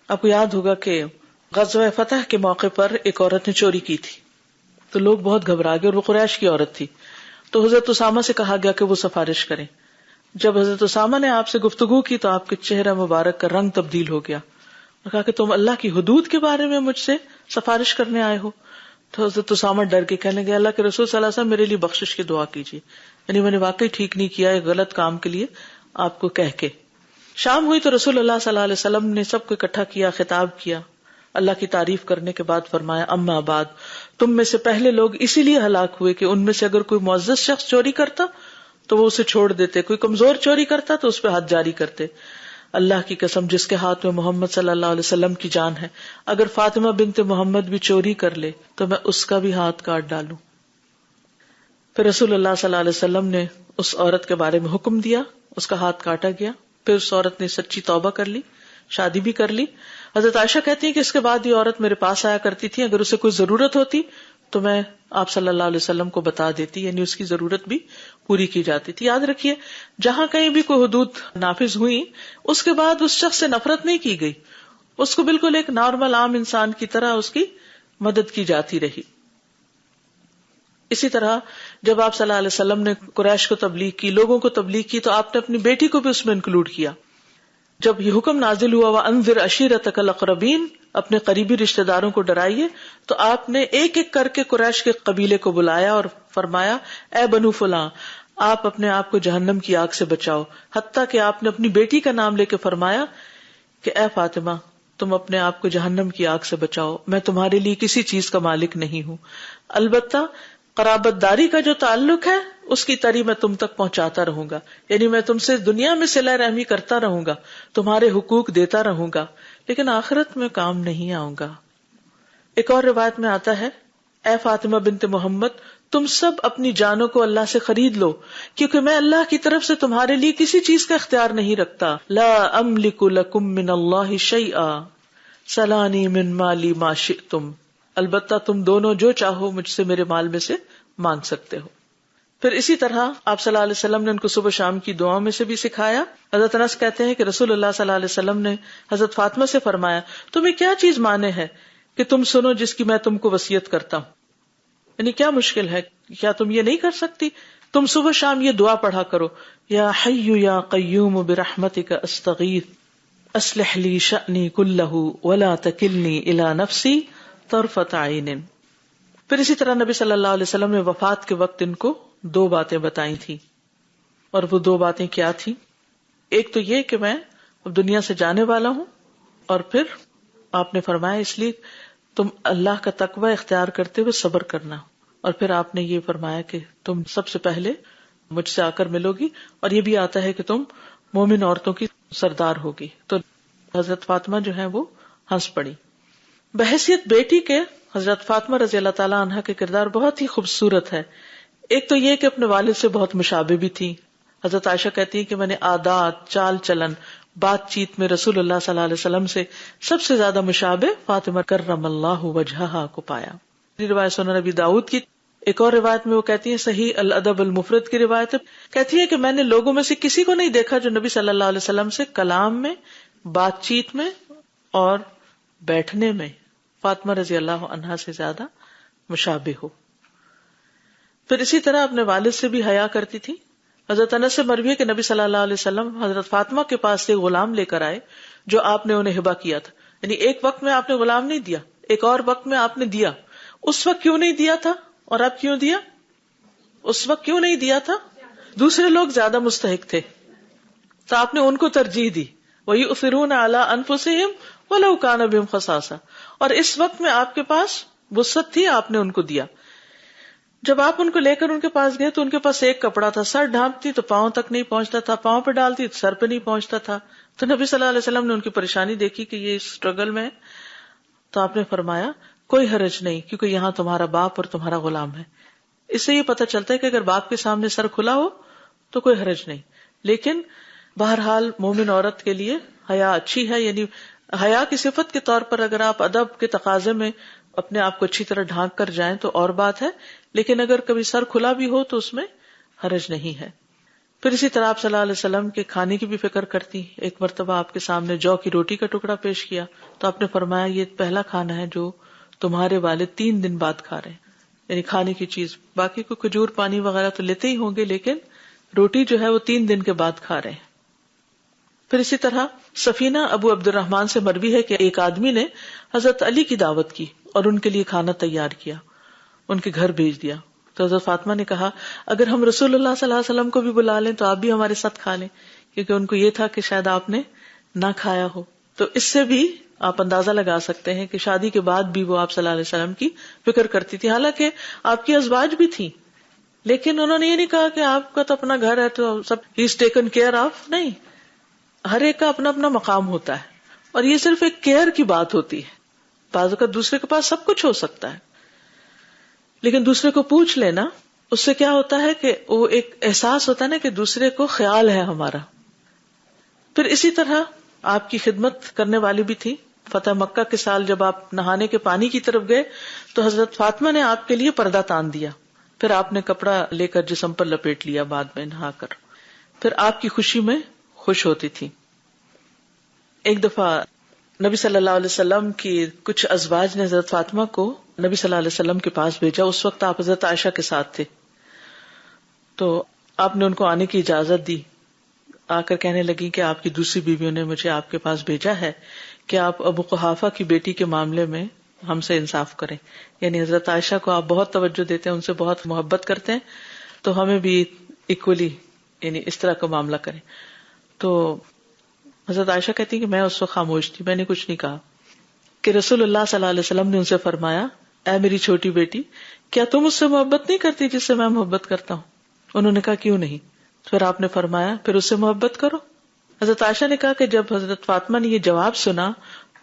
آپ کو یاد ہوگا کہ غزوہ فتح کے موقع پر ایک عورت نے چوری کی تھی، تو لوگ بہت گھبرا گئے، اور وہ قریش کی عورت تھی. تو حضرت اسامہ سے کہا گیا کہ وہ سفارش کریں. جب حضرت اسامہ نے آپ سے گفتگو کی تو آپ کے چہرہ مبارک کا رنگ تبدیل ہو گیا اور کہا کہ تم اللہ کی حدود کے بارے میں مجھ سے سفارش کرنے آئے ہو. تو حضرت اسامہ ڈر کے کہنے لگے، اللہ کے رسول صلی اللہ علیہ وسلم میرے لیے بخشش کی دعا کیجیے، یعنی میں نے واقعی ٹھیک نہیں کیا ایک غلط کام کے لیے آپ کو کہہ کے. شام ہوئی تو رسول اللہ صلی اللہ علیہ وسلم نے سب کو اکٹھا کیا، خطاب کیا، اللہ کی تعریف کرنے کے بعد فرمایا، اما بعد، تم میں سے پہلے لوگ اسی لیے ہلاک ہوئے کہ ان میں سے اگر کوئی معزز شخص چوری کرتا تو وہ اسے چھوڑ دیتے، کوئی کمزور چوری کرتا تو اس پہ حد جاری کرتے. اللہ کی قسم جس کے ہاتھ میں محمد صلی اللہ علیہ وسلم کی جان ہے، اگر فاطمہ بنت محمد بھی چوری کر لے تو میں اس کا بھی ہاتھ کاٹ ڈالوں. پھر رسول اللہ صلی اللہ علیہ وسلم نے اس عورت کے بارے میں حکم دیا، اس کا ہاتھ کاٹا گیا. پھر اس عورت نے سچی توبہ کر لی، شادی بھی کر لی. حضرت عائشہ کہتی ہیں کہ اس کے بعد یہ عورت میرے پاس آیا کرتی تھی، اگر اسے کوئی ضرورت ہوتی تو میں آپ صلی اللہ علیہ وسلم کو بتا دیتی، یعنی اس کی ضرورت بھی پوری کی جاتی تھی. یاد رکھیے، جہاں کہیں بھی کوئی حدود نافذ ہوئی اس کے بعد اس شخص سے نفرت نہیں کی گئی، اس کو بالکل ایک نارمل عام انسان کی طرح اس کی مدد کی جاتی رہی. اسی طرح جب آپ صلی اللہ علیہ وسلم نے قریش کو تبلیغ کی، لوگوں کو تبلیغ کی، تو آپ نے اپنی بیٹی کو بھی اس میں انکلوڈ کیا. جب یہ حکم نازل ہوا وَأَنذِرْ عَشِيرَتَكَ الْأَقْرَبِينَ، اپنے قریبی رشتہ داروں کو ڈرائیے، تو آپ نے ایک ایک کر کے قریش کے قبیلے کو بلایا اور فرمایا، اے بنو فلاں، آپ اپنے آپ کو جہنم کی آگ سے بچاؤ. حتیٰ کہ آپ نے اپنی بیٹی کا نام لے کے فرمایا کہ اے فاطمہ، تم اپنے آپ کو جہنم کی آگ سے بچاؤ، میں تمہارے لیے کسی چیز کا مالک نہیں ہوں، البتہ قرابت داری کا جو تعلق ہے اس کی تری میں تم تک پہنچاتا رہوں گا، یعنی میں تم سے دنیا میں صلہ رحمی کرتا رہوں گا، تمہارے حقوق دیتا رہوں گا، لیکن آخرت میں کام نہیں آؤں گا. ایک اور روایت میں آتا ہے، اے فاطمہ بنت محمد، تم سب اپنی جانوں کو اللہ سے خرید لو، کیونکہ میں اللہ کی طرف سے تمہارے لیے کسی چیز کا اختیار نہیں رکھتا. لا املک لکم من اللہ شیئا سلانی من مالی ما شئتم، البتہ تم دونوں جو چاہو مجھ سے میرے مال میں سے مانگ سکتے ہو. پھر اسی طرح آپ صلی اللہ علیہ وسلم نے ان کو صبح شام کی دعاؤں میں سے بھی سکھایا. حضرت انس کہتے ہیں کہ رسول اللہ صلی اللہ علیہ وسلم نے حضرت فاطمہ سے فرمایا، تمہیں کیا چیز مانے ہے کہ تم سنو جس کی میں تم کو وصیت کرتا ہوں، یعنی کیا مشکل ہے، کیا تم یہ نہیں کر سکتی؟ تم صبح شام یہ دعا پڑھا کرو، یا حی یا قیوم برحمتک استغیث اصلح لی شأنی کلہ ولا تکلنی الی نفسی طرفۃ عین. پھر اسی طرح نبی صلی اللہ علیہ وسلم نے وفات کے وقت ان کو 2 باتیں بتائی تھی، اور وہ 2 باتیں کیا تھی؟ ایک تو یہ کہ میں اب دنیا سے جانے والا ہوں، اور پھر آپ نے فرمایا اس لیے تم اللہ کا تقوی اختیار کرتے ہوئے صبر کرنا، اور پھر آپ نے یہ فرمایا کہ تم سب سے پہلے مجھ سے آ کر ملو گی، اور یہ بھی آتا ہے کہ تم مومن عورتوں کی سردار ہوگی. تو حضرت فاطمہ جو ہیں وہ ہنس پڑی. بحیثیت بیٹی کے حضرت فاطمہ رضی اللہ تعالیٰ عنہ کے کردار بہت ہی خوبصورت ہے. ایک تو یہ کہ اپنے والد سے بہت مشابہ بھی تھی. حضرت عائشہ کہتی ہے کہ میں نے عادات، چال چلن، بات چیت میں رسول اللہ صلی اللہ علیہ وسلم سے سب سے زیادہ مشابہ فاطمہ کرم اللہ وجہہا کو پایا. یہ روایت سنن ابی داؤد کی. ایک اور روایت میں وہ کہتی ہیں، صحیح الادب المفرد کی روایت ہے، کہتی ہے کہ میں نے لوگوں میں سے کسی کو نہیں دیکھا جو نبی صلی اللہ علیہ وسلم سے کلام میں، بات چیت میں اور بیٹھنے میں فاطمہ رضی اللہ عنہا سے زیادہ مشابہ ہو. پھر اسی طرح اپنے والد سے بھی حیا کرتی تھی. حضرت انس سے مروی ہے کہ نبی صلی اللہ علیہ وسلم حضرت فاطمہ کے پاس سے غلام لے کر آئے جو آپ نے انہیں ہبہ کیا تھا. یعنی ایک وقت میں آپ نے غلام نہیں دیا، ایک اور وقت میں آپ نے دیا. اس وقت کیوں نہیں دیا تھا اور اب کیوں دیا؟ اس وقت کیوں نہیں دیا تھا؟ دوسرے لوگ زیادہ مستحق تھے تو آپ نے ان کو ترجیح دی. وَيُؤْثِرُونَ عَلَىٰ أَنفُسِهِمْ وَلَوْ كَانَ بِهِمْ خَصَاصَةٌ. اور اس وقت میں آپ کے پاس وسعت تھی، آپ نے ان کو دیا. جب آپ ان کو لے کر ان کے پاس گئے تو ان کے پاس ایک کپڑا تھا، سر ڈھانپتی تو پاؤں تک نہیں پہنچتا تھا، پاؤں پہ ڈالتی تو سر پہ نہیں پہنچتا تھا. تو نبی صلی اللہ علیہ وسلم نے ان کی پریشانی دیکھی کہ یہ اسٹرگل میں ہے، تو آپ نے فرمایا کوئی حرج نہیں، کیونکہ یہاں تمہارا باپ اور تمہارا غلام ہے. اس سے یہ پتہ چلتا ہے کہ اگر باپ کے سامنے سر کھلا ہو تو کوئی حرج نہیں، لیکن بہرحال مومن عورت کے لیے حیا اچھی ہے. یعنی حیا کی صفت کے طور پر اگر آپ ادب کے تقاضے میں اپنے آپ کو اچھی طرح ڈھانک کر جائیں تو اور بات ہے، لیکن اگر کبھی سر کھلا بھی ہو تو اس میں حرج نہیں ہے. پھر اسی طرح آپ صلی اللہ علیہ وسلم کے کھانے کی بھی فکر کرتی. ایک مرتبہ آپ کے سامنے جو کی روٹی کا ٹکڑا پیش کیا تو آپ نے فرمایا یہ پہلا کھانا ہے جو تمہارے والد 3 دن بعد کھا رہے ہیں، یعنی کھانے کی چیز. باقی کو کھجور پانی وغیرہ تو لیتے ہی ہوں گے، لیکن روٹی جو ہے وہ 3 دن کے بعد کھا رہے ہیں. پھر اسی طرح سفینہ ابو عبد الرحمن سے مروی ہے کہ ایک آدمی نے حضرت علی کی دعوت کی اور ان کے لیے کھانا تیار کیا، ان کے گھر بھیج دیا. تو حضرت فاطمہ نے کہا اگر ہم رسول اللہ صلی اللہ علیہ وسلم کو بھی بلا لیں تو آپ بھی ہمارے ساتھ کھا لیں، کیونکہ ان کو یہ تھا کہ شاید آپ نے نہ کھایا ہو. تو اس سے بھی آپ اندازہ لگا سکتے ہیں کہ شادی کے بعد بھی وہ آپ صلی اللہ علیہ وسلم کی فکر کرتی تھی. حالانکہ آپ کی ازواج بھی تھیں، لیکن انہوں نے یہ نہیں کہا کہ آپ کا تو اپنا گھر ہے تو سب ہی از ٹیکن کیئر آف. نہیں، ہر ایک کا اپنا اپنا مقام ہوتا ہے، اور یہ صرف ایک کیئر کی بات ہوتی ہے. بعض اوقات دوسرے کے پاس سب کچھ ہو سکتا ہے، لیکن دوسرے کو پوچھ لینا اس سے کیا ہوتا ہے کہ وہ ایک احساس ہوتا ہے نا کہ دوسرے کو خیال ہے ہمارا. پھر اسی طرح آپ کی خدمت کرنے والی بھی تھی. فتح مکہ کے سال جب آپ نہانے کے پانی کی طرف گئے تو حضرت فاطمہ نے آپ کے لیے پردہ تان دیا، پھر آپ نے کپڑا لے کر جسم پر لپیٹ لیا بعد میں نہا کر. پھر آپ کی خوشی میں خوش ہوتی تھی. ایک دفعہ نبی صلی اللہ علیہ وسلم کی کچھ ازواج نے حضرت فاطمہ کو نبی صلی اللہ علیہ وسلم کے پاس بھیجا. اس وقت آپ حضرت عائشہ کے ساتھ تھے، تو آپ نے ان کو آنے کی اجازت دی. آ کر کہنے لگی کہ آپ کی دوسری بیویوں نے مجھے آپ کے پاس بھیجا ہے کہ آپ ابو قحافہ کی بیٹی کے معاملے میں ہم سے انصاف کریں. یعنی حضرت عائشہ کو آپ بہت توجہ دیتے ہیں، ان سے بہت محبت کرتے ہیں، تو ہمیں بھی ایکولی یعنی اس طرح کا معاملہ کریں. تو حضرت عائشہ کہتی کہ میں اس وقت خاموش تھی، میں نے کچھ نہیں کہا کہ رسول اللہ صلی اللہ علیہ وسلم نے ان سے فرمایا اے میری چھوٹی بیٹی، کیا تم اس سے محبت نہیں کرتی جس سے میں محبت کرتا ہوں؟ انہوں نے کہا کیوں نہیں؟ پھر آپ نے فرمایا پھر اس سے محبت کرو. حضرت عائشہ نے کہا کہ جب حضرت فاطمہ نے یہ جواب سنا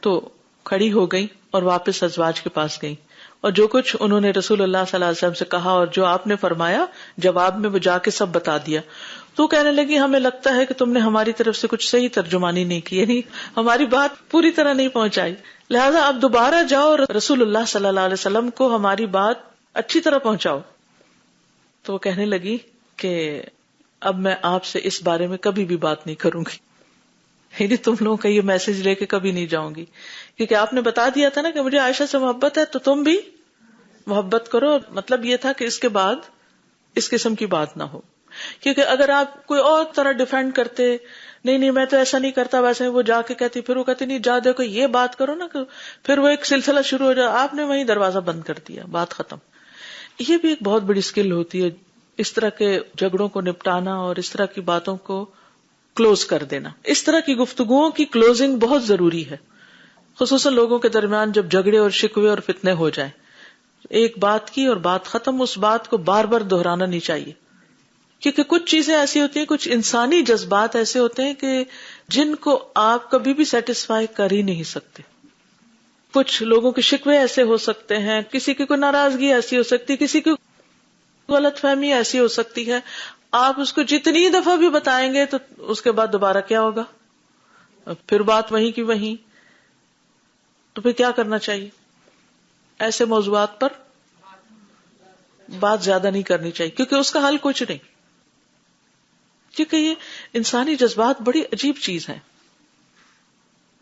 تو کھڑی ہو گئی اور واپس ازواج کے پاس گئی، اور جو کچھ انہوں نے رسول اللہ صلی اللہ علیہ وسلم سے کہا اور جو آپ نے فرمایا جواب میں وہ جا کے سب بتا دیا. تو کہنے لگی ہمیں لگتا ہے کہ تم نے ہماری طرف سے کچھ صحیح ترجمانی نہیں کی، یعنی ہماری بات پوری طرح نہیں پہنچائی، لہذا اب دوبارہ جاؤ اور رسول اللہ صلی اللہ علیہ وسلم کو ہماری بات اچھی طرح پہنچاؤ. تو وہ کہنے لگی کہ اب میں آپ سے اس بارے میں کبھی بھی بات نہیں کروں گی، یعنی تم لوگوں کا یہ میسج لے کے کبھی نہیں جاؤں گی، کیونکہ آپ نے بتا دیا تھا نا کہ مجھے عائشہ سے محبت ہے تو تم بھی محبت کرو. مطلب یہ تھا کہ اس کے بعد اس قسم کی بات نہ ہو، کیونکہ اگر آپ کوئی اور طرح ڈیفینڈ کرتے نہیں میں تو ایسا نہیں کرتا ویسے، وہ جا کے کہتی پھر وہ کہتی نہیں جا دیکھو یہ بات کرو نا، پھر وہ ایک سلسلہ شروع ہو جائے. آپ نے وہیں دروازہ بند کر دیا، بات ختم. یہ بھی ایک بہت بڑی اسکل ہوتی ہے، اس طرح کے جھگڑوں کو نپٹانا اور اس طرح کی باتوں کو کلوز کر دینا. اس طرح کی گفتگوؤں کی کلوزنگ بہت ضروری ہے، خصوصاً لوگوں کے درمیان جب جھگڑے اور شکوے اور فتنے ہو جائیں. ایک بات کی اور بات ختم، اس بات کو بار بار دہرانا نہیں چاہیے، کیونکہ کچھ چیزیں ایسی ہوتی ہیں، کچھ انسانی جذبات ایسے ہوتے ہیں کہ جن کو آپ کبھی بھی سیٹسفائی کر ہی نہیں سکتے. کچھ لوگوں کے شکوے ایسے ہو سکتے ہیں، کسی کی کوئی ناراضگی ایسی ہو سکتی، کسی کی غلط فہمی ایسی ہو سکتی ہے، آپ اس کو جتنی دفعہ بھی بتائیں گے تو اس کے بعد دوبارہ کیا ہوگا، پھر بات وہیں کی وہیں. تو پھر کیا کرنا چاہیے؟ ایسے موضوعات پر بات زیادہ نہیں کرنی چاہیے، کیونکہ اس کا حل کچھ نہیں، کیونکہ یہ انسانی جذبات بڑی عجیب چیز ہے،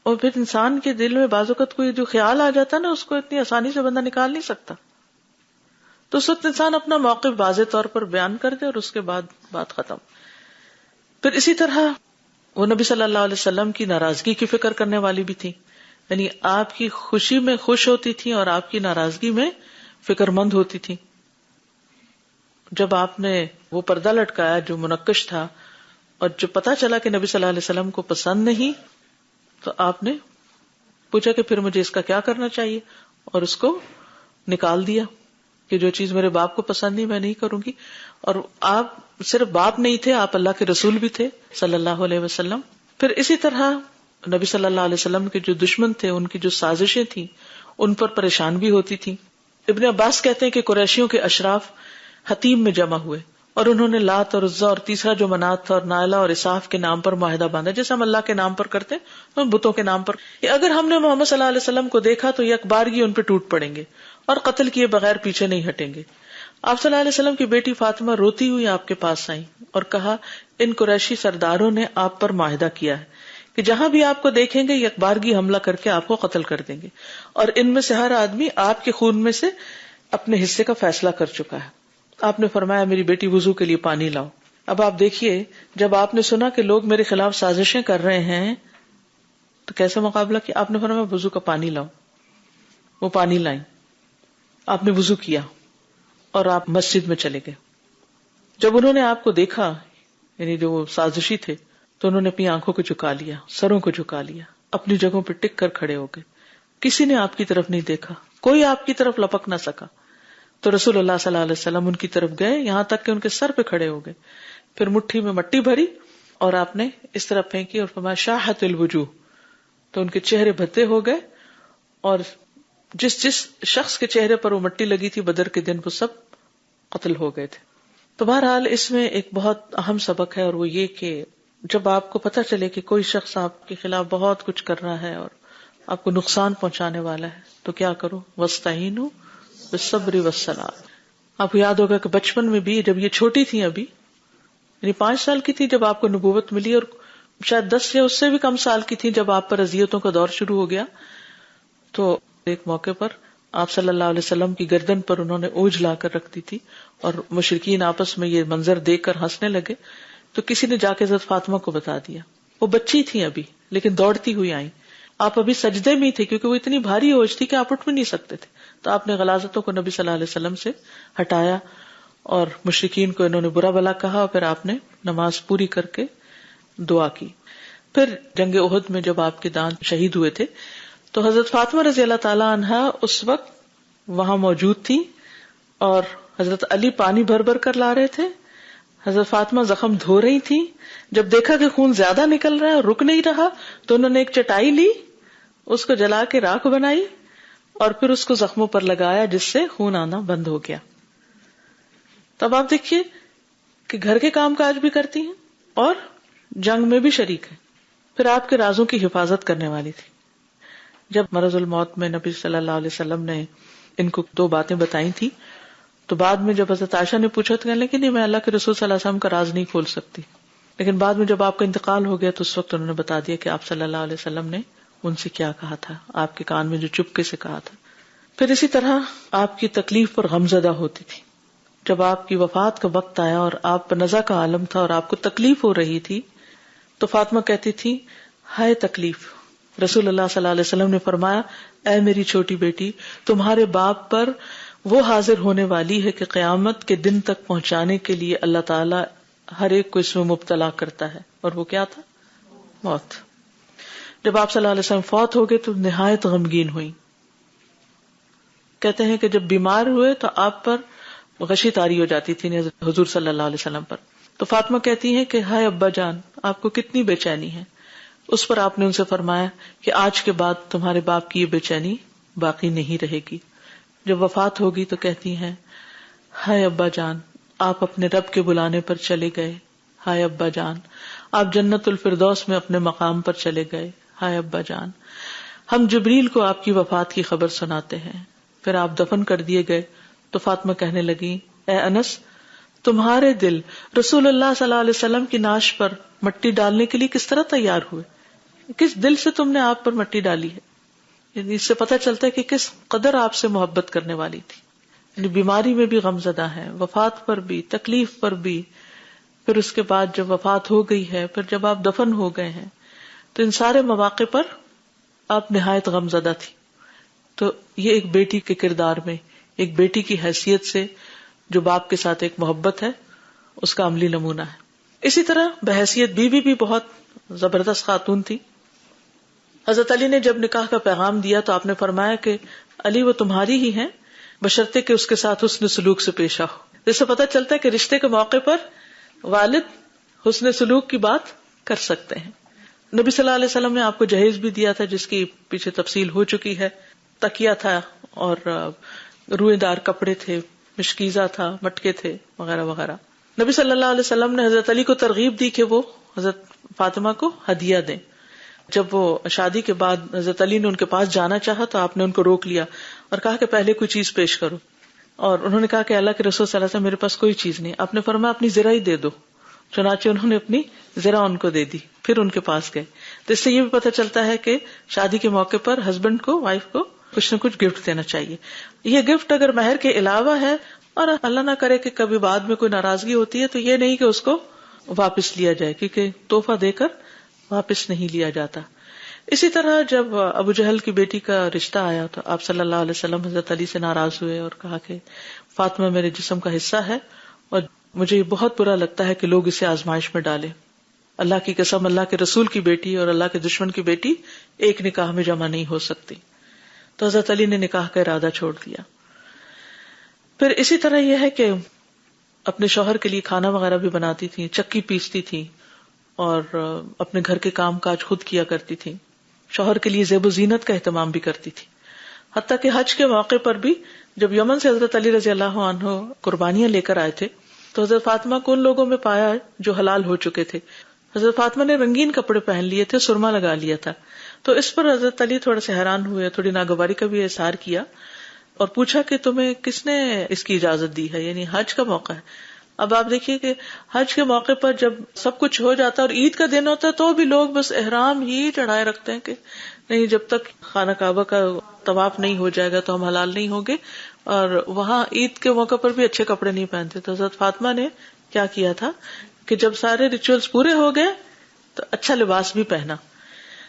اور پھر انسان کے دل میں بعض اوقات کوئی جو خیال آ جاتا ہے نا، اس کو اتنی آسانی سے بندہ نکال نہیں سکتا. تو اس وقت انسان اپنا موقف واضح طور پر بیان کر دے اور اس کے بعد بات ختم. پھر اسی طرح وہ نبی صلی اللہ علیہ وسلم کی ناراضگی کی فکر کرنے والی بھی تھی، یعنی آپ کی خوشی میں خوش ہوتی تھی اور آپ کی ناراضگی میں فکر مند ہوتی تھی. جب آپ نے وہ پردہ لٹکایا جو منقش تھا اور جو پتا چلا کہ نبی صلی اللہ علیہ وسلم کو پسند نہیں، تو آپ نے پوچھا کہ پھر مجھے اس کا کیا کرنا چاہیے، اور اس کو نکال دیا کہ جو چیز میرے باپ کو پسند نہیں میں نہیں کروں گی. اور آپ صرف باپ نہیں تھے، آپ اللہ کے رسول بھی تھے صلی اللہ علیہ وسلم. پھر اسی طرح نبی صلی اللہ علیہ وسلم کے جو دشمن تھے، ان کی جو سازشیں تھیں ان پر پریشان بھی ہوتی تھی. ابن عباس کہتے ہیں کہ قریشیوں کے اشراف حتیم میں جمع ہوئے اور انہوں نے لات اور عزا اور تیسرا جو منات تھا اور نائلہ اور اساف کے نام پر معاہدہ باندھا، جیسے ہم اللہ کے نام پر کرتے ہیں بتوں کے نام پر. اگر ہم نے محمد صلی اللہ علیہ وسلم کو دیکھا تو یہ اخبارگی ان پہ ٹوٹ پڑیں گے اور قتل کیے بغیر پیچھے نہیں ہٹیں گے. آپ صلی اللہ علیہ وسلم کی بیٹی فاطمہ روتی ہوئی آپ کے پاس آئی اور کہا ان قریشی سرداروں نے آپ پر معاہدہ کیا ہے کہ جہاں بھی آپ کو دیکھیں گے یکبارگی حملہ کر کے آپ کو قتل کر دیں گے، اور ان میں سے ہر آدمی آپ کے خون میں سے اپنے حصے کا فیصلہ کر چکا ہے۔ آپ نے فرمایا میری بیٹی وضو کے لیے پانی لاؤ۔ اب آپ دیکھیے، جب آپ نے سنا کہ لوگ میرے خلاف سازشیں کر رہے ہیں تو کیسے مقابلہ کیا؟ آپ نے فرمایا وضو کا پانی لاؤ۔ وہ پانی لائیں، آپ نے وضو کیا اور آپ مسجد میں چلے گئے۔ جب انہوں نے آپ کو دیکھا، یعنی جو وہ سازشی تھے، تو انہوں نے اپنی آنکھوں کو جھکا لیا، سروں کو جھکا لیا، اپنی جگہوں پہ ٹک کر کھڑے ہو گئے۔ کسی نے آپ کی طرف نہیں دیکھا، کوئی آپ کی طرف لپک نہ سکا۔ تو رسول اللہ صلی اللہ علیہ وسلم ان کی طرف گئے، یہاں تک کہ ان کے سر پہ کھڑے ہو گئے، پھر مٹھی میں مٹی بھری اور آپ نے اس طرح پھینکی اور فرمایا شاہت الوجوہ، تو ان کے چہرے بھدے ہو گئے، اور جس جس شخص کے چہرے پر وہ مٹی لگی تھی بدر کے دن وہ سب قتل ہو گئے تھے۔ تو بہرحال اس میں ایک بہت اہم سبق ہے، اور وہ یہ کہ جب آپ کو پتہ چلے کہ کوئی شخص آپ کے خلاف بہت کچھ کر رہا ہے اور آپ کو نقصان پہنچانے والا ہے تو کیا کرو، وَاسْتَعِینُوا بِالصَّبْرِ وَالصَّلَاةِ۔ آپ کو یاد ہوگا کہ بچپن میں بھی جب یہ چھوٹی تھی، ابھی یعنی 5 سال کی تھی جب آپ کو نبوت ملی، اور شاید 10 یا اس سے بھی کم سال کی تھی جب آپ پر اذیتوں کا دور شروع ہو گیا، تو ایک موقع پر آپ صلی اللہ علیہ وسلم کی گردن پر انہوں نے اوجھ لا کر رکھ دی تھی، اور مشرکین آپس میں یہ منظر دیکھ کر ہنسنے لگے، تو کسی نے جا کے حضرت فاطمہ کو بتا دیا۔ وہ بچی تھی ابھی، لیکن دوڑتی ہوئی آئی، آپ ابھی سجدے میں تھے کیونکہ وہ اتنی بھاری اوجھ تھی کہ آپ اٹھ بھی نہیں سکتے تھے، تو آپ نے غلاظتوں کو نبی صلی اللہ علیہ وسلم سے ہٹایا، اور مشرکین کو انہوں نے برا بھلا کہا، اور پھر آپ نے نماز پوری کر کے دعا کی۔ پھر جنگ احد میں جب آپ کے دانت شہید ہوئے تھے تو حضرت فاطمہ رضی اللہ تعالی عنہا اس وقت وہاں موجود تھی، اور حضرت علی پانی بھر بھر کر لا رہے تھے، حضرت فاطمہ زخم دھو رہی تھی۔ جب دیکھا کہ خون زیادہ نکل رہا ہے، رک نہیں رہا، تو انہوں نے ایک چٹائی لی، اس کو جلا کے راکھ بنائی اور پھر اس کو زخموں پر لگایا، جس سے خون آنا بند ہو گیا۔ تب آپ دیکھیے کہ گھر کے کام کاج بھی کرتی ہیں اور جنگ میں بھی شریک ہے، پھر آپ کے رازوں کی حفاظت کرنے والی تھی۔ جب مرض الموت میں نبی صلی اللہ علیہ وسلم نے ان کو 2 باتیں بتائی تھی، تو بعد میں جب حضرت عائشہ نے پوچھا تو کہنے لگی نہیں، میں اللہ کے رسول صلی اللہ علیہ وسلم کا راز نہیں کھول سکتی، لیکن بعد میں جب آپ کا انتقال ہو گیا تو اس وقت انہوں نے بتا دیا کہ آپ صلی اللہ علیہ وسلم نے ان سے کیا کہا تھا، آپ کے کان میں جو چپکے سے کہا تھا۔ پھر اسی طرح آپ کی تکلیف پر غمزدہ ہوتی تھی۔ جب آپ کی وفات کا وقت آیا اور آپ پر نزع کا عالم تھا اور آپ کو تکلیف ہو رہی تھی، تو فاطمہ کہتی تھی ہائے تکلیف۔ رسول اللہ صلی اللہ علیہ وسلم نے فرمایا اے میری چھوٹی بیٹی، تمہارے باپ پر وہ حاضر ہونے والی ہے کہ قیامت کے دن تک پہنچانے کے لیے اللہ تعالیٰ ہر ایک کو اس میں مبتلا کرتا ہے، اور وہ کیا تھا؟ موت۔ جب آپ صلی اللہ علیہ وسلم فوت ہو گئے تو نہایت غمگین ہوئی۔ کہتے ہیں کہ جب بیمار ہوئے تو آپ پر غشی طاری ہو جاتی تھی حضور صلی اللہ علیہ وسلم پر، تو فاطمہ کہتی ہیں کہ ہائے ابا جان، آپ کو کتنی بے چینی ہے۔ اس پر آپ نے ان سے فرمایا کہ آج کے بعد تمہارے باپ کی یہ بے چینی باقی نہیں رہے گی۔ جب وفات ہوگی تو کہتی ہیں ہائے ابا جان، آپ اپنے رب کے بلانے پر چلے گئے، ہائے ابا جان، آپ جنت الفردوس میں اپنے مقام پر چلے گئے، ہائے ابا جان۔ ہم جبریل کو آپ کی وفات کی خبر سناتے ہیں۔ پھر آپ دفن کر دیے گئے تو فاطمہ کہنے لگی اے انس، تمہارے دل رسول اللہ صلی اللہ علیہ وسلم کی نعش پر مٹی ڈالنے کے لیے کس طرح تیار ہوئے؟ کس دل سے تم نے آپ پر مٹی ڈالی ہے؟ یعنی اس سے پتہ چلتا ہے کہ کس قدر آپ سے محبت کرنے والی تھی۔ یعنی بیماری میں بھی غمزدہ ہے، وفات پر بھی، تکلیف پر بھی، پھر اس کے بعد جب وفات ہو گئی ہے، پھر جب آپ دفن ہو گئے ہیں، تو ان سارے مواقع پر آپ نہایت غمزدہ تھی۔ تو یہ ایک بیٹی کے کردار میں، ایک بیٹی کی حیثیت سے جو باپ کے ساتھ ایک محبت ہے، اس کا عملی نمونہ ہے۔ اسی طرح بحیثیت بیوی بھی بہت زبردست خاتون تھی۔ حضرت علی نے جب نکاح کا پیغام دیا تو آپ نے فرمایا کہ علی وہ تمہاری ہی ہیں، بشرطے کہ اس کے ساتھ حسن سلوک سے پیش آؤ۔ جس سے پتہ چلتا ہے کہ رشتے کے موقع پر والد حسن سلوک کی بات کر سکتے ہیں۔ نبی صلی اللہ علیہ وسلم نے آپ کو جہیز بھی دیا تھا، جس کی پیچھے تفصیل ہو چکی ہے۔ تکیہ تھا اور روئے دار کپڑے تھے، مشکیزہ تھا، مٹکے تھے، وغیرہ وغیرہ۔ نبی صلی اللہ علیہ وسلم نے حضرت علی کو ترغیب دی کہ وہ حضرت فاطمہ کو ہدیہ دیں۔ جب وہ شادی کے بعد حضرت علی نے ان کے پاس جانا چاہا تو آپ نے ان کو روک لیا اور کہا کہ پہلے کوئی چیز پیش کرو۔ اور انہوں نے کہا کہ اللہ کے رسول صلی اللہ علیہ وسلم میرے پاس کوئی چیز نہیں. آپ نے فرمایا اپنی زرہ ہی دے دو. چنانچہ انہوں نے اپنی زرہ ان کو دے دی. پھر ان کے پاس گئے. تو اس سے یہ بھی پتہ چلتا ہے کہ شادی کے موقع پر ہسبینڈ کو وائف کو کچھ نہ کچھ گفٹ دینا چاہیے. یہ گفٹ اگر مہر کے علاوہ ہے اور اللہ نہ کرے کہ کبھی بعد میں کوئی ناراضگی ہوتی ہے تو یہ نہیں کہ اس کو واپس لیا جائے, کیونکہ تحفہ دے کر واپس نہیں لیا جاتا. اسی طرح جب ابو جہل کی بیٹی کا رشتہ آیا تو آپ صلی اللہ علیہ وسلم حضرت علی سے ناراض ہوئے اور کہا کہ فاطمہ میرے جسم کا حصہ ہے اور مجھے یہ بہت برا لگتا ہے کہ لوگ اسے آزمائش میں ڈالیں. اللہ کی قسم, اللہ کے رسول کی بیٹی اور اللہ کے دشمن کی بیٹی ایک نکاح میں جمع نہیں ہو سکتی. تو حضرت علی نے نکاح کا ارادہ چھوڑ دیا. پھر اسی طرح یہ ہے کہ اپنے شوہر کے لیے کھانا وغیرہ بھی بناتی تھی, چکی پیستی تھی اور اپنے گھر کے کام کاج خود کیا کرتی تھی. شوہر کے لیے زیب و زینت کا اہتمام بھی کرتی تھی. حتیٰ کہ حج کے موقع پر بھی جب یمن سے حضرت علی رضی اللہ عنہ قربانیاں لے کر آئے تھے تو حضرت فاطمہ کو ان لوگوں میں پایا جو حلال ہو چکے تھے. حضرت فاطمہ نے رنگین کپڑے پہن لیے تھے, سرما لگا لیا تھا. تو اس پر حضرت علی تھوڑا سا حیران ہوئے, تھوڑی ناگواری کا بھی اظہار کیا اور پوچھا کہ تمہیں کس نے اس کی اجازت دی ہے, یعنی حج کا موقع ہے. اب آپ دیکھیے کہ حج کے موقع پر جب سب کچھ ہو جاتا ہے اور عید کا دن ہوتا ہے تو بھی لوگ بس احرام ہی چڑھائے رکھتے ہیں کہ نہیں, جب تک خانہ کعبہ کا طواف نہیں ہو جائے گا تو ہم حلال نہیں ہوں گے. اور وہاں عید کے موقع پر بھی اچھے کپڑے نہیں پہنتے. تو حضرت فاطمہ نے کیا کیا تھا کہ جب سارے ریچولز پورے ہو گئے تو اچھا لباس بھی پہنا.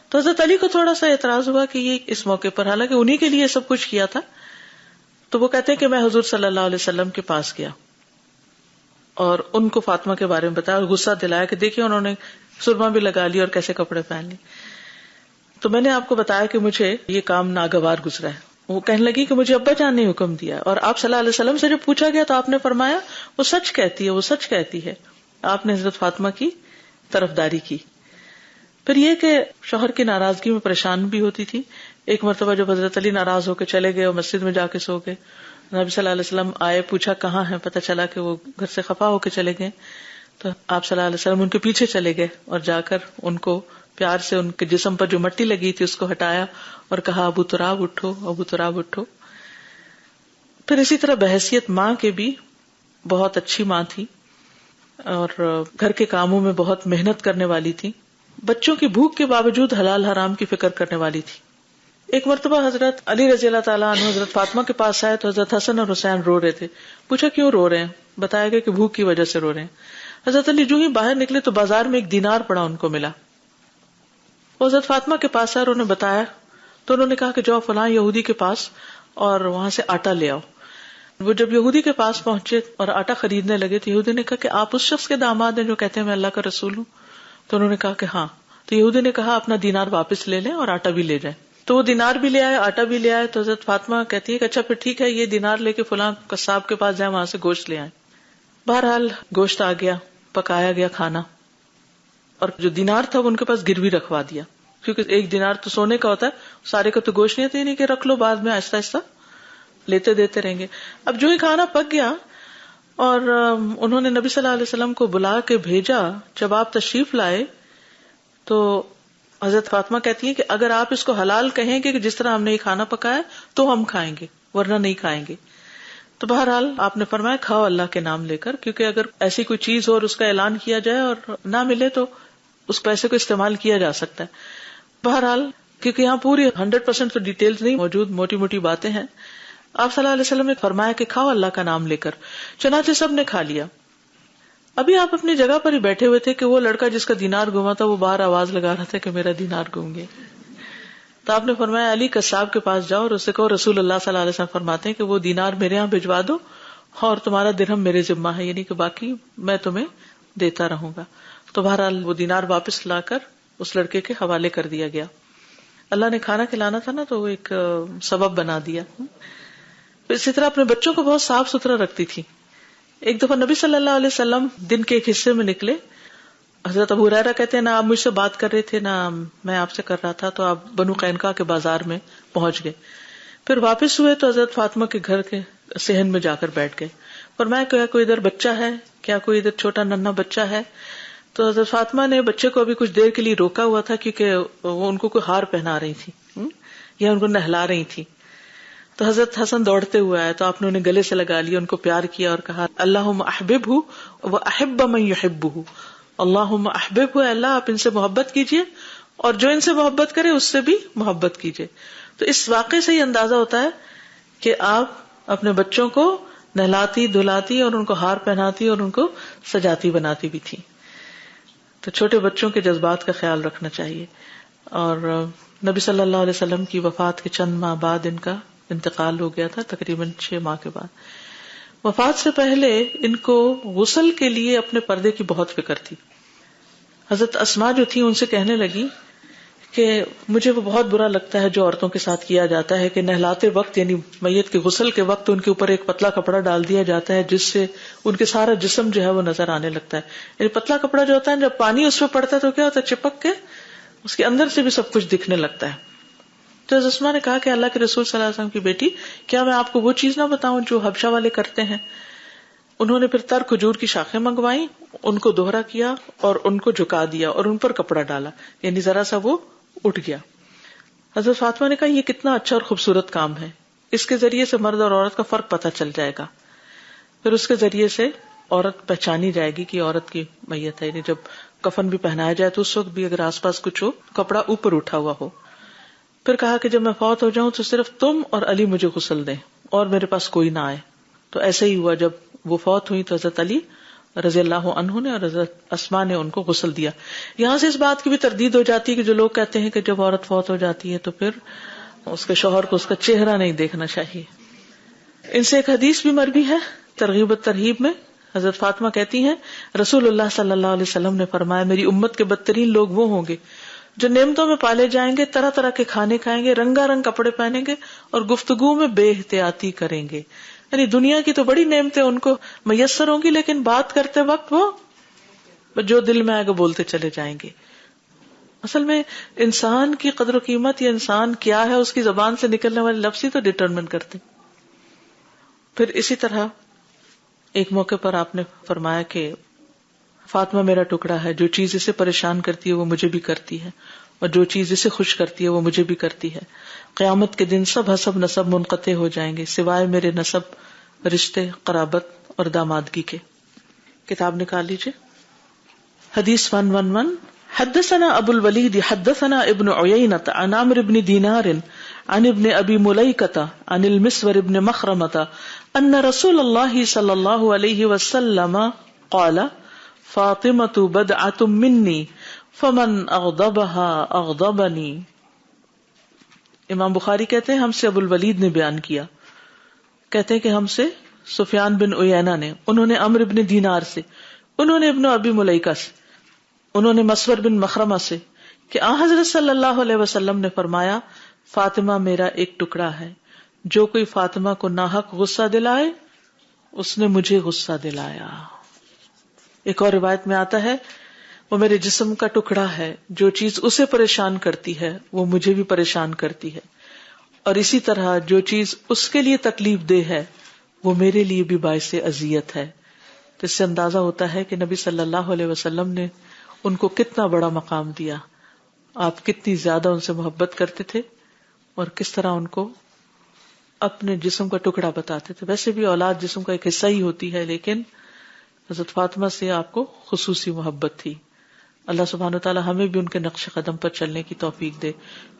تو حضرت علی کو تھوڑا سا اعتراض ہوا کہ یہ اس موقع پر, حالانکہ انہی کے لیے سب کچھ کیا تھا. تو وہ کہتے ہیں کہ میں حضور صلی اللہ علیہ وسلم کے پاس گیا اور ان کو فاطمہ کے بارے میں بتایا اور غصہ دلایا کہ دیکھیے انہوں نے سرما بھی لگا لی اور کیسے کپڑے پہن لی. تو میں نے آپ کو بتایا کہ مجھے یہ کام ناگوار گزرا ہے. وہ کہنے لگی کہ مجھے ابا جان نے حکم دیا, اور آپ صلی اللہ علیہ وسلم سے جب پوچھا گیا تو آپ نے فرمایا وہ سچ کہتی ہے, وہ سچ کہتی ہے. آپ نے حضرت فاطمہ کی طرفداری کی. پھر یہ کہ شوہر کی ناراضگی میں پریشان بھی ہوتی تھی. ایک مرتبہ جب حضرت علی ناراض ہو کے چلے گئے اور مسجد میں جا کے سو گئے, نبی صلی اللہ علیہ وسلم آئے, پوچھا کہاں ہیں, پتہ چلا کہ وہ گھر سے خفا ہو کے چلے گئے. تو آپ صلی اللہ علیہ وسلم ان کے پیچھے چلے گئے اور جا کر ان کو پیار سے ان کے جسم پر جو مٹی لگی تھی اس کو ہٹایا اور کہا ابو تراب اٹھو, ابو تراب اٹھو. پھر اسی طرح بحیثیت ماں کے بھی بہت اچھی ماں تھی اور گھر کے کاموں میں بہت محنت کرنے والی تھی. بچوں کی بھوک کے باوجود حلال حرام کی فکر کرنے والی تھی. ایک مرتبہ حضرت علی رضی اللہ تعالیٰ عنہ حضرت فاطمہ کے پاس آئے تو حضرت حسن اور حسین رو رہے تھے. پوچھا کیوں رو رہے ہیں؟ بتایا گیا کہ بھوک کی وجہ سے رو رہے ہیں. حضرت علی جو ہی باہر نکلے تو بازار میں ایک دینار پڑا ان کو ملا. وہ حضرت فاطمہ کے پاس آئے اور انہوں نے بتایا تو انہوں نے کہا کہ جاؤ فلاں یہودی کے پاس اور وہاں سے آٹا لے آؤ. وہ جب یہودی کے پاس پہنچے اور آٹا خریدنے لگے تو یہودی نے کہا کہ آپ اس شخص کے داماد ہیں جو کہتے ہیں میں اللہ کا رسول ہوں؟ تو انہوں نے کہا کہ ہاں. تو یہودی نے کہا اپنا دینار واپس لے لیں اور آٹا بھی لے جائیں. تو وہ دینار بھی لے آئے, آٹا بھی لے آئے. تو حضرت فاطمہ کہتی ہے کہ اچھا پھر ٹھیک ہے, یہ دینار لے کے فلاں قصاب کے پاس جائیں, وہاں سے گوشت لے آئیں. بہرحال گوشت آ گیا, پکایا گیا کھانا, اور جو دینار تھا وہ ان کے پاس گروی رکھوا دیا, کیونکہ ایک دینار تو سونے کا ہوتا ہے, سارے کا تو گوشت نہیں ہوتا, نہیں کہ رکھ لو بعد میں آہستہ آہستہ لیتے دیتے رہیں گے. اب جو ہی کھانا پک گیا اور انہوں نے نبی صلی اللہ علیہ وسلم کو بلا کے بھیجا, جب آپ تشریف لائے تو حضرت فاطمہ کہتی ہیں کہ اگر آپ اس کو حلال کہیں گے کہ جس طرح ہم نے یہ کھانا پکایا تو ہم کھائیں گے, ورنہ نہیں کھائیں گے. تو بہرحال آپ نے فرمایا کھاؤ اللہ کے نام لے کر, کیونکہ اگر ایسی کوئی چیز ہو اور اس کا اعلان کیا جائے اور نہ ملے تو اس پیسے کو استعمال کیا جا سکتا ہے. بہرحال کیونکہ یہاں پوری 100% تو ڈیٹیلز نہیں موجود, موٹی موٹی باتیں ہیں. آپ صلی اللہ علیہ وسلم نے فرمایا کہ کھاؤ اللہ کا نام لے کر. چنانچہ سب نے کھا لیا. ابھی آپ اپنی جگہ پر ہی بیٹھے ہوئے تھے کہ وہ لڑکا جس کا دینار گما تھا وہ باہر آواز لگا رہا تھا کہ میرا دینار گم گیا. تو آپ نے فرمایا علی قصاب کے پاس جاؤ اور اس سے کہو رسول اللہ صلی اللہ علیہ وسلم فرماتے ہیں کہ وہ دینار میرے یہاں بھجوا دو اور تمہارا درہم میرے ذمہ ہے, یعنی کہ باقی میں تمہیں دیتا رہوں گا. تو بہرحال وہ دینار واپس لا کر اس لڑکے کے حوالے کر دیا گیا. اللہ نے کھانا کھلانا تھا نا تو وہ ایک سبب بنا دیا. اسی طرح اپنے بچوں کو بہت صاف ستھرا رکھتی تھی. ایک دفعہ نبی صلی اللہ علیہ وسلم دن کے ایک حصے میں نکلے. حضرت ابو ہریرہ کہتے ہیں نہ آپ مجھ سے بات کر رہے تھے نہ میں آپ سے کر رہا تھا, تو آپ بنو قینقاع کے بازار میں پہنچ گئے. پھر واپس ہوئے تو حضرت فاطمہ کے گھر کے صحن میں جا کر بیٹھ گئے. فرمایا کیا کوئی ادھر بچہ ہے, کیا کوئی ادھر چھوٹا ننھا بچہ ہے؟ تو حضرت فاطمہ نے بچے کو ابھی کچھ دیر کے لیے روکا ہوا تھا کیونکہ وہ ان کو کوئی ہار پہنا رہی تھی یا ان کو نہلا رہی تھی. تو حضرت حسن دوڑتے ہوئے آئے تو آپ نے انہیں گلے سے لگا لیا، ان کو پیار کیا اور کہا اللہم احببہ واحب من یحبہ، اللہم احببہ، اللہ آپ ان سے محبت کیجئے اور جو ان سے محبت کرے اس سے بھی محبت کیجئے. تو اس واقعے سے یہ اندازہ ہوتا ہے کہ آپ اپنے بچوں کو نہلاتی دھلاتی اور ان کو ہار پہناتی اور ان کو سجاتی بناتی بھی تھی. تو چھوٹے بچوں کے جذبات کا خیال رکھنا چاہیے. اور نبی صلی اللہ علیہ وسلم کی وفات کے چند ماہ بعد ان کا انتقال ہو گیا تھا، تقریباً 6 ماہ کے بعد. وفات سے پہلے ان کو غسل کے لیے اپنے پردے کی بہت فکر تھی. حضرت اسماء جو تھی ان سے کہنے لگی کہ مجھے وہ بہت برا لگتا ہے جو عورتوں کے ساتھ کیا جاتا ہے کہ نہلاتے وقت یعنی میت کے غسل کے وقت ان کے اوپر ایک پتلا کپڑا ڈال دیا جاتا ہے جس سے ان کے سارا جسم جو ہے وہ نظر آنے لگتا ہے. یعنی پتلا کپڑا جو ہوتا ہے جب پانی اس پہ پڑتا ہے تو کیا ہوتا ہے، چپک کے اس کے اندر سے بھی سب کچھ دکھنے لگتا ہے. تو اسماء نے کہا کہ اللہ کے رسول صلی اللہ علیہ وسلم کی بیٹی، کیا میں آپ کو وہ چیز نہ بتاؤں جو حبشہ والے کرتے ہیں؟ انہوں نے پھر تر کھجور کی شاخیں منگوائیں، ان کو دوہرا کیا اور ان کو جھکا دیا اور ان پر کپڑا ڈالا، یعنی ذرا سا وہ اٹھ گیا. حضرت فاطمہ نے کہا یہ کتنا اچھا اور خوبصورت کام ہے، اس کے ذریعے سے مرد اور عورت کا فرق پتہ چل جائے گا. پھر اس کے ذریعے سے عورت پہچانی جائے گی کہ عورت کی میت ہے. یعنی جب کفن بھی پہنایا جائے تو اس وقت بھی اگر آس پاس کچھ ہو، کپڑا اوپر اٹھا ہوا ہو. پھر کہا کہ جب میں فوت ہو جاؤں تو صرف تم اور علی مجھے غسل دیں اور میرے پاس کوئی نہ آئے. تو ایسے ہی ہوا، جب وہ فوت ہوئی تو حضرت علی رضی اللہ عنہ نے اور حضرت اسماء نے ان کو غسل دیا. یہاں سے اس بات کی بھی تردید ہو جاتی ہے کہ جو لوگ کہتے ہیں کہ جب عورت فوت ہو جاتی ہے تو پھر اس کے شوہر کو اس کا چہرہ نہیں دیکھنا چاہیے. ان سے ایک حدیث بھی مروی ہے ترغیب و ترہیب میں. حضرت فاطمہ کہتی ہیں رسول اللہ صلی اللہ علیہ وسلم نے فرمایا میری امت کے بدترین لوگ وہ ہوں گے جو نعمتوں میں پالے جائیں گے، طرح طرح کے کھانے کھائیں گے، رنگا رنگ کپڑے پہنیں گے اور گفتگو میں بے احتیاطی کریں گے. یعنی دنیا کی تو بڑی نعمتیں ان کو میسر ہوں گی لیکن بات کرتے وقت وہ جو دل میں آئے گا بولتے چلے جائیں گے. اصل میں انسان کی قدر و قیمت یا انسان کیا ہے اس کی زبان سے نکلنے والے لفظ ہی تو ڈٹرمن کرتے. پھر اسی طرح ایک موقع پر آپ نے فرمایا کہ فاطمہ میرا ٹکڑا ہے، جو چیز اسے پریشان کرتی ہے وہ مجھے بھی کرتی ہے اور جو چیز اسے خوش کرتی ہے وہ مجھے بھی کرتی ہے. قیامت کے دن سب حسب نسب منقطع ہو جائیں گے سوائے میرے نسب، رشتے، قرابت اور دامادگی کے. کتاب نکال لیجیے. حدیث 111. حدثنا ابو الولید حدثنا ابن عیینۃ عن عمرو بن دینار عن ابن ابی ملیکۃ عن المسور بن مخرمۃ ان رسول اللہ صلی اللہ علیہ وسلم قال فاطمۃ بدعۃ منی فمن اغضبها اغضبنی. امام بخاری کہتے ہیں ہم سے ابو الولید نے بیان کیا، کہتے ہیں کہ ہم سے سفیان بن عیینہ نے، انہوں نے عمرو بن دینار سے، انہوں نے ابن ابی ملیکہ سے، انہوں نے مسور بن مخرمہ سے کہ حضرت صلی اللہ علیہ وسلم نے فرمایا فاطمہ میرا ایک ٹکڑا ہے، جو کوئی فاطمہ کو ناحق غصہ دلائے اس نے مجھے غصہ دلایا. ایک اور روایت میں آتا ہے وہ میرے جسم کا ٹکڑا ہے، جو چیز اسے پریشان کرتی ہے وہ مجھے بھی پریشان کرتی ہے، اور اسی طرح جو چیز اس کے لیے تکلیف دہ ہے وہ میرے لیے بھی باعث اذیت ہے. تو اس سے اندازہ ہوتا ہے کہ نبی صلی اللہ علیہ وسلم نے ان کو کتنا بڑا مقام دیا، آپ کتنی زیادہ ان سے محبت کرتے تھے اور کس طرح ان کو اپنے جسم کا ٹکڑا بتاتے تھے. ویسے بھی اولاد جسم کا ایک حصہ ہی ہوتی ہے لیکن حضرت فاطمہ سے آپ کو خصوصی محبت تھی. اللہ سبحانہ وتعالی ہمیں بھی ان کے نقش قدم پر چلنے کی توفیق دے.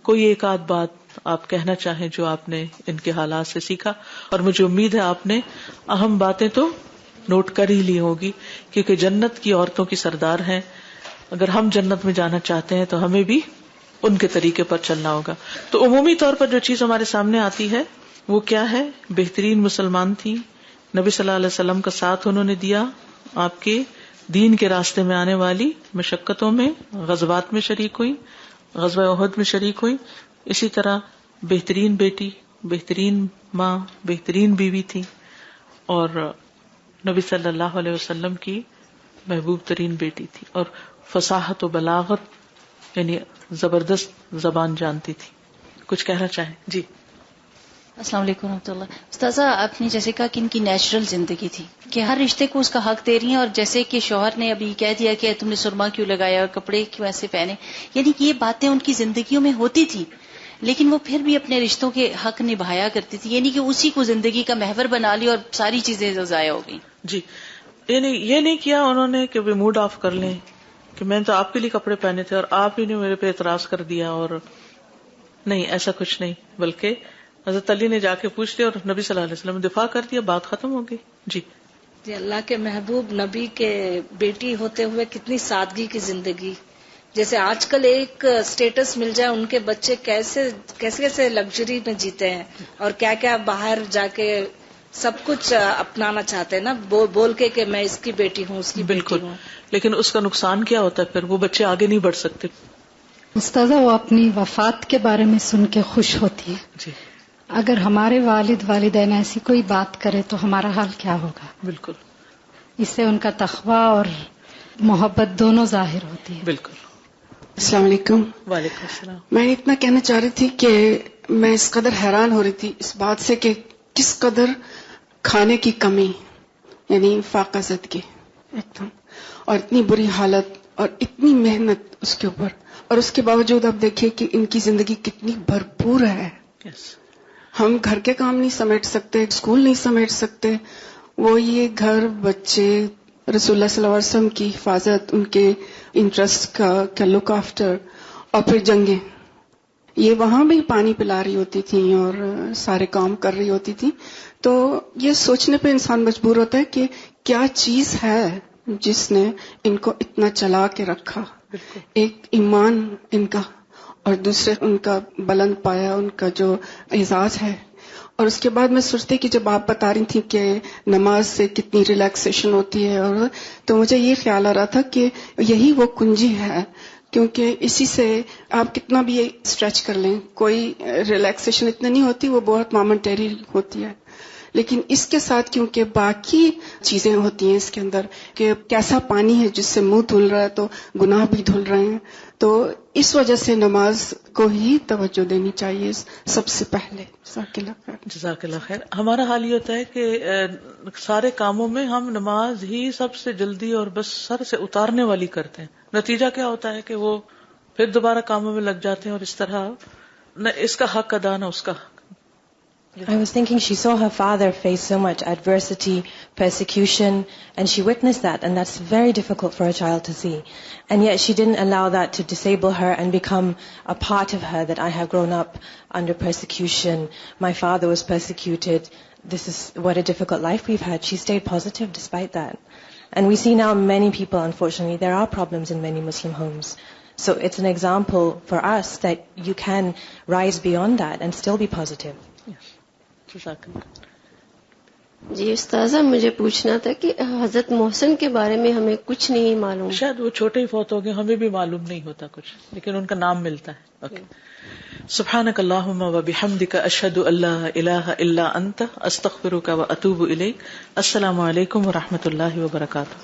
کوئی ایک آدھ بات آپ کہنا چاہیں جو آپ نے ان کے حالات سے سیکھا، اور مجھے امید ہے آپ نے اہم باتیں تو نوٹ کر ہی لی ہوگی کیونکہ جنت کی عورتوں کی سردار ہیں. اگر ہم جنت میں جانا چاہتے ہیں تو ہمیں بھی ان کے طریقے پر چلنا ہوگا. تو عمومی طور پر جو چیز ہمارے سامنے آتی ہے وہ کیا ہے؟ بہترین مسلمان تھی، نبی صلی اللہ علیہ وسلم کا ساتھ انہوں نے دیا، آپ کے دین کے راستے میں آنے والی مشقتوں میں، غزوات میں شریک ہوئی، غزوہ احد میں شریک ہوئی. اسی طرح بہترین بیٹی، بہترین ماں، بہترین بیوی تھی، اور نبی صلی اللہ علیہ وسلم کی محبوب ترین بیٹی تھی، اور فصاحت و بلاغت یعنی زبردست زبان جانتی تھی. کچھ کہنا چاہیں؟ جی. السلام علیکم ورحمۃ اللہ. استاذہ آپ نے جیسے کہا کہ ان کی نیچرل زندگی تھی کہ ہر رشتے کو اس کا حق دے رہی ہیں، اور جیسے کہ شوہر نے ابھی کہہ دیا کہ تم نے سرما کیوں لگایا اور کپڑے کیوں ایسے پہنے، یعنی کہ یہ باتیں ان کی زندگیوں میں ہوتی تھی لیکن وہ پھر بھی اپنے رشتوں کے حق نبھایا کرتی تھی، یعنی کہ اسی کو زندگی کا محور بنا لی اور ساری چیزیں ضائع ہو گئی. جی یعنی یہ نہیں کیا انہوں نے کہ وہ موڈ آف کر لیں کہ میں نے تو آپ کے لیے کپڑے پہنے تھے اور آپ ہی نے میرے پہ اعتراض کر دیا، اور نہیں، ایسا کچھ نہیں، بلکہ حضرت علی نے جا کے پوچھ لیا اور نبی صلی اللہ علیہ وسلم نے دفاع کر دیا، بات ختم ہو گئی. جی اللہ کے محبوب نبی کے بیٹی ہوتے ہوئے کتنی سادگی کی زندگی. جیسے آج کل ایک سٹیٹس مل جائے، ان کے بچے کیسے کیسے لگژری میں جیتے ہیں اور کیا کیا باہر جا کے سب کچھ اپنانا چاہتے ہیں نا، بول کے کہ میں اس کی بیٹی ہوں، اس کی بالکل. بیٹی ہوں. لیکن اس کا نقصان کیا ہوتا ہے، پھر وہ بچے آگے نہیں بڑھ سکتے. استاذہ وہ اپنی وفات کے بارے میں سن کے خوش ہوتی ہے. جی اگر ہمارے والد والدین ایسی کوئی بات کرے تو ہمارا حال کیا ہوگا؟ بالکل. اس سے ان کا تقویٰ اور محبت دونوں ظاہر ہوتی ہے. بالکل. السلام علیکم. وعلیکم السلام. میں اتنا کہنا چاہ رہی تھی کہ میں اس قدر حیران ہو رہی تھی اس بات سے کہ کس قدر کھانے کی کمی، یعنی فاقہ زدگی ایک دم، اور اتنی بری حالت اور اتنی محنت اس کے اوپر، اور اس کے باوجود آپ دیکھیے کہ ان کی زندگی کتنی بھرپور ہے. Yes. ہم گھر کے کام نہیں سمیٹ سکتے، اسکول نہیں سمیٹ سکتے، وہ یہ گھر، بچے، رسول اللہ صلی اللہ علیہ وسلم کی حفاظت، ان کے انٹرسٹ کا لک آفٹر، اور پھر جنگیں. یہ وہاں بھی پانی پلا رہی ہوتی تھیں اور سارے کام کر رہی ہوتی تھیں. تو یہ سوچنے پہ انسان مجبور ہوتا ہے کہ کیا چیز ہے جس نے ان کو اتنا چلا کے رکھا. ایک ایمان ان کا، اور دوسرے ان کا بلند پایا، ان کا جو اعزاز ہے. اور اس کے بعد میں سوچتی کہ جب آپ بتا رہی تھیں کہ نماز سے کتنی ریلیکسیشن ہوتی ہے، اور تو مجھے یہ خیال آ رہا تھا کہ یہی وہ کنجی ہے، کیونکہ اسی سے آپ کتنا بھی اسٹریچ کر لیں، کوئی ریلیکسیشن اتنی نہیں ہوتی، وہ بہت مومنٹری ہوتی ہے. لیکن اس کے ساتھ کیونکہ باقی چیزیں ہوتی ہیں اس کے اندر، کہ کیسا پانی ہے جس سے منہ دھل رہا ہے تو گناہ بھی دھل رہے ہیں، تو اس وجہ سے نماز کو ہی توجہ دینی چاہیے سب سے پہلے. جزاک اللہ خیر. ہمارا حال یہ ہوتا ہے کہ سارے کاموں میں ہم نماز ہی سب سے جلدی اور بس سر سے اتارنے والی کرتے ہیں. نتیجہ کیا ہوتا ہے کہ وہ پھر دوبارہ کاموں میں لگ جاتے ہیں، اور اس طرح نہ اس کا حق ادا نہ اس کا حق. I was thinking she saw her father face so much adversity, persecution, and she witnessed that, and that's very difficult for a child to see. And yet she didn't allow that to disable her and become a part of her, that I have grown up under persecution, my father was persecuted, this is what a difficult life we've had. She stayed positive despite that. And we see now many people, unfortunately, there are problems in many Muslim homes. So it's an example for us that you can rise beyond that and still be positive. Yes. جی استاذہ، مجھے پوچھنا تھا کہ حضرت محسن کے بارے میں ہمیں کچھ نہیں معلوم. شاید وہ چھوٹے ہی فوت ہو گئے، ہمیں بھی معلوم نہیں ہوتا کچھ، لیکن ان کا نام ملتا ہے. اوکے. سبحانک اللہم و بحمدک، اشہد ان لا الہ الا انت، استغفرک و اتوب الیک. السلام علیکم و رحمۃ اللہ وبرکاتہ.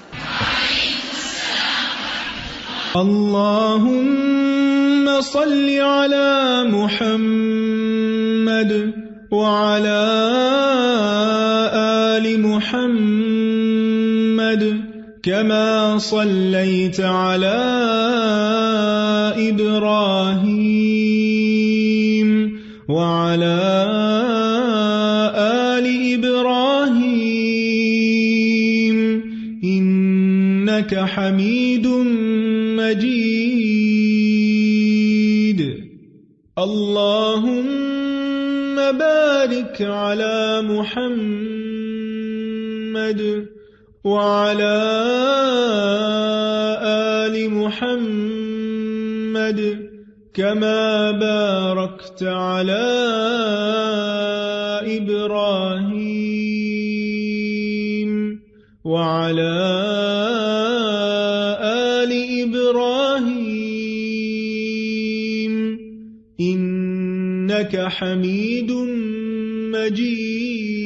اللہم صل علی محمد وعلى آل محمد كما صليت على إبراهيم وعلى آل إبراهيم إنك حميد مجيد. اللهم بارك على محمد وعلى آل محمد كما باركت على إبراهيم وعلى آل إبراهيم إنك حميد مجيد.